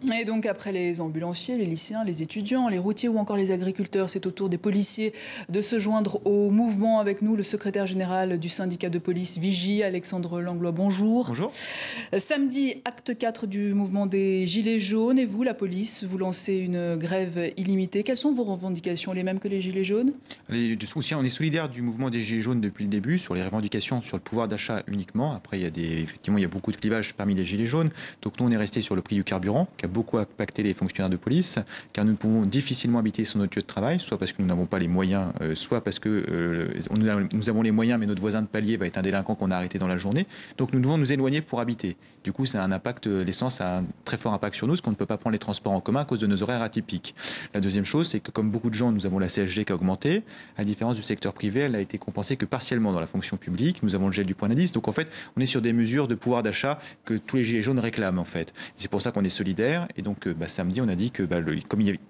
Et donc après les ambulanciers, les lycéens, les étudiants, les routiers ou encore les agriculteurs, c'est au tour des policiers de se joindre au mouvement. Avec nous, le secrétaire général du syndicat de police Vigie, Alexandre Langlois, bonjour. Bonjour. Samedi, acte 4 du mouvement des Gilets jaunes. Et vous, la police, vous lancez une grève illimitée. Quelles sont vos revendications, les mêmes que les Gilets jaunes? On est solidaire du mouvement des Gilets jaunes depuis le début, sur les revendications, sur le pouvoir d'achat uniquement. Après, effectivement, il y a beaucoup de clivages parmi les Gilets jaunes. Donc nous, on est resté sur le prix du carburant, qui a beaucoup impacté les fonctionnaires de police, car nous ne pouvons difficilement habiter sur notre lieu de travail, soit parce que nous n'avons pas les moyens, soit parce que nous avons les moyens, mais notre voisin de palier va être un délinquant qu'on a arrêté dans la journée. Donc nous devons nous éloigner pour habiter. Du coup, ça a un impact, l'essence a un très fort impact sur nous, parce qu'on ne peut pas prendre les transports en commun à cause de nos horaires atypiques. La deuxième chose, c'est que comme beaucoup de gens, nous avons la CSG qui a augmenté. À différence du secteur privé, elle a été compensée que partiellement dans la fonction publique. Nous avons le gel du point d'indice. Donc en fait, on est sur des mesures de pouvoir d'achat que tous les Gilets jaunes réclament en fait. C'est pour ça qu'on est solidaires. Et donc samedi, on a dit que comme il y avait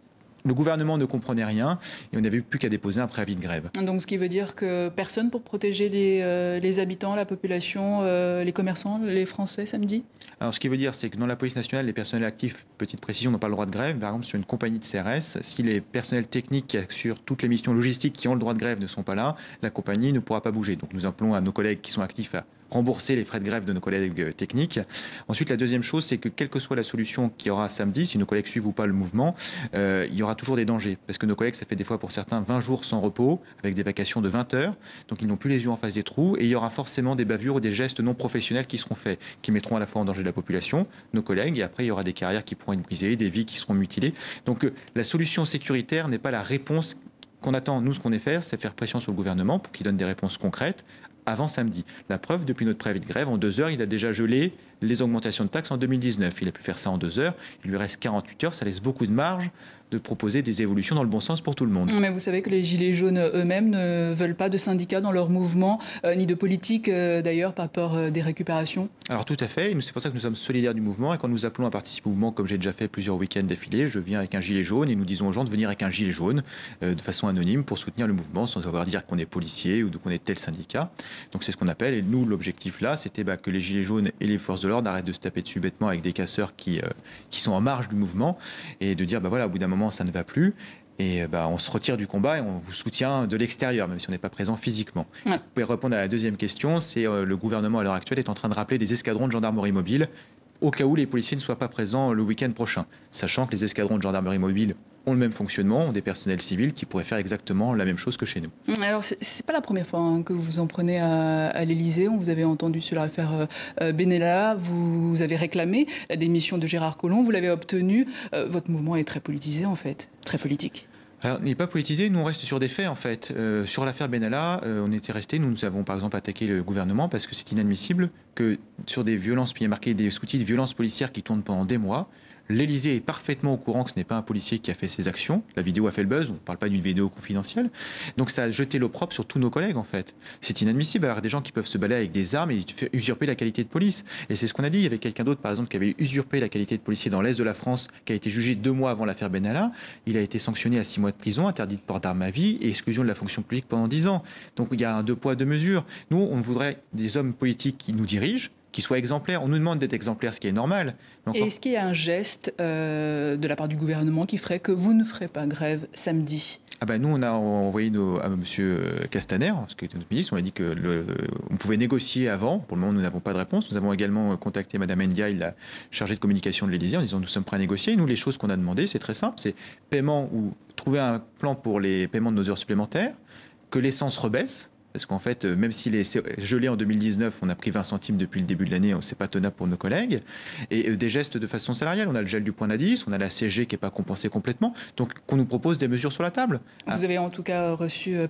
le gouvernement ne comprenait rien et on n'avait plus qu'à déposer un préavis de grève. Donc ce qui veut dire que personne pour protéger les habitants, la population, les commerçants, les Français samedi? Alors ce qui veut dire, c'est que dans la police nationale, les personnels actifs, petite précision, n'ont pas le droit de grève. Par exemple, sur une compagnie de CRS, si les personnels techniques qui assurent toutes les missions logistiques qui ont le droit de grève ne sont pas là, la compagnie ne pourra pas bouger. Donc nous appelons à nos collègues qui sont actifs à rembourser les frais de grève de nos collègues techniques. Ensuite, la deuxième chose, c'est que quelle que soit la solution qu'il y aura samedi, si nos collègues suivent ou pas le mouvement, il y aura toujours des dangers. Parce que nos collègues, ça fait des fois pour certains 20 jours sans repos, avec des vacations de 20 heures. Donc ils n'ont plus les yeux en face des trous. Et il y aura forcément des bavures ou des gestes non professionnels qui seront faits, qui mettront à la fois en danger la population, nos collègues, et après il y aura des carrières qui pourront être brisées, des vies qui seront mutilées. Donc la solution sécuritaire n'est pas la réponse qu'on attend. Nous, ce qu'on est faire, c'est faire pression sur le gouvernement pour qu'il donne des réponses concrètes avant samedi. La preuve, depuis notre préavis de grève, en 2 heures, il a déjà gelé les augmentations de taxes en 2019. Il a pu faire ça en 2 heures. Il lui reste 48 heures. Ça laisse beaucoup de marge de proposer des évolutions dans le bon sens pour tout le monde. Mais vous savez que les Gilets jaunes eux-mêmes ne veulent pas de syndicats dans leur mouvement, ni de politique d'ailleurs, par peur des récupérations. Alors tout à fait, et c'est pour ça que nous sommes solidaires du mouvement, et quand nous appelons à participer au mouvement, comme j'ai déjà fait plusieurs week-ends d'affilée, je viens avec un gilet jaune et nous disons aux gens de venir avec un gilet jaune de façon anonyme pour soutenir le mouvement sans avoir à dire qu'on est policier ou qu'on est tel syndicat. Donc c'est ce qu'on appelle, et nous l'objectif là, c'était que les gilets jaunes et les forces de l'ordre arrêtent de se taper dessus bêtement avec des casseurs qui sont en marge du mouvement, et de dire voilà, au bout d'un moment ça ne va plus. Et on se retire du combat et on vous soutient de l'extérieur, même si on n'est pas présent physiquement. Ouais. Vous pouvez répondre à la deuxième question, c'est le gouvernement à l'heure actuelle est en train de rappeler des escadrons de gendarmerie mobile au cas où les policiers ne soient pas présents le week-end prochain. Sachant que les escadrons de gendarmerie mobile ont le même fonctionnement, ont des personnels civils qui pourraient faire exactement la même chose que chez nous. Alors, c'est pas la première fois que vous en prenez à l'Élysée. On vous avait entendu sur l'affaire Benalla. Vous avez réclamé la démission de Gérard Collomb. Vous l'avez obtenue. Votre mouvement est très politisé, en fait. Très politique. Alors, il n'est pas politisé, nous on reste sur des faits en fait. Sur l'affaire Benalla, on était resté, nous avons par exemple attaqué le gouvernement parce que c'est inadmissible que sur des violences, puis il y a marqué des outils de violences policières qui tournent pendant des mois. L'Élysée est parfaitement au courant que ce n'est pas un policier qui a fait ces actions. La vidéo a fait le buzz, on ne parle pas d'une vidéo confidentielle. Donc ça a jeté l'opprobre sur tous nos collègues en fait. C'est inadmissible d'avoir des gens qui peuvent se balader avec des armes et usurper la qualité de police. Et c'est ce qu'on a dit. Il y avait quelqu'un d'autre par exemple qui avait usurpé la qualité de policier dans l'Est de la France, qui a été jugé 2 mois avant l'affaire Benalla. Il a été sanctionné à 6 mois de prison, interdit de port d'armes à vie et exclusion de la fonction publique pendant 10 ans. Donc il y a un 2 poids 2 mesures. Nous, on voudrait des hommes politiques qui nous dirigent, qui soient exemplaires. On nous demande d'être exemplaires, ce qui est normal. Donc, et est-ce qu'il y a un geste de la part du gouvernement qui ferait que vous ne ferez pas grève samedi? Nous, on a envoyé à M. Castaner, ce qui est notre ministre, on a dit qu'on pouvait négocier avant. Pour le moment, nous n'avons pas de réponse. Nous avons également contacté Mme Ndiaye, la chargée de communication de l'Élysée, en disant nous sommes prêts à négocier. Nous, les choses qu'on a demandées, c'est très simple, c'est paiement ou trouver un plan pour les paiements de nos heures supplémentaires, que l'essence rebaisse. Parce qu'en fait, même s'il est gelé en 2019, on a pris 20 centimes depuis le début de l'année, c'est pas tenable pour nos collègues. Et des gestes de façon salariale, on a le gel du point d'indice, on a la CSG qui n'est pas compensée complètement. Donc qu'on nous propose des mesures sur la table. Vous avez en tout cas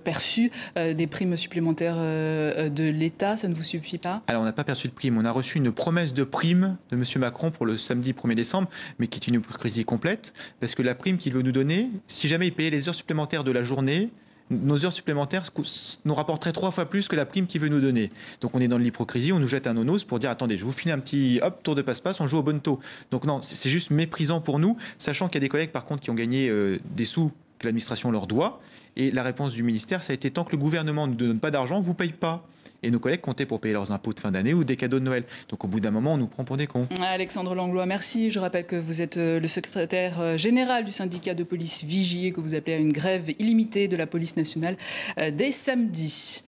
perçu des primes supplémentaires de l'État, ça ne vous suffit pas? Alors on n'a pas perçu de prime, on a reçu une promesse de prime de M. Macron pour le samedi 1er décembre, mais qui est une hypocrisie complète, parce que la prime qu'il veut nous donner, si jamais il payait les heures supplémentaires de la journée, nos heures supplémentaires nous rapporteraient 3 fois plus que la prime qu'il veut nous donner. Donc on est dans l'hypocrisie, on nous jette un nonos pour dire attendez, je vous file un petit tour de passe-passe, on joue au bonneteau. Donc non, c'est juste méprisant pour nous, sachant qu'il y a des collègues par contre qui ont gagné des sous que l'administration leur doit. Et la réponse du ministère, ça a été tant que le gouvernement ne donne pas d'argent, vous ne payez pas. Et nos collègues comptaient pour payer leurs impôts de fin d'année ou des cadeaux de Noël. Donc au bout d'un moment, on nous prend pour des cons. Alexandre Langlois, merci. Je rappelle que vous êtes le secrétaire général du syndicat de police Vigie et que vous appelez à une grève illimitée de la police nationale dès samedi.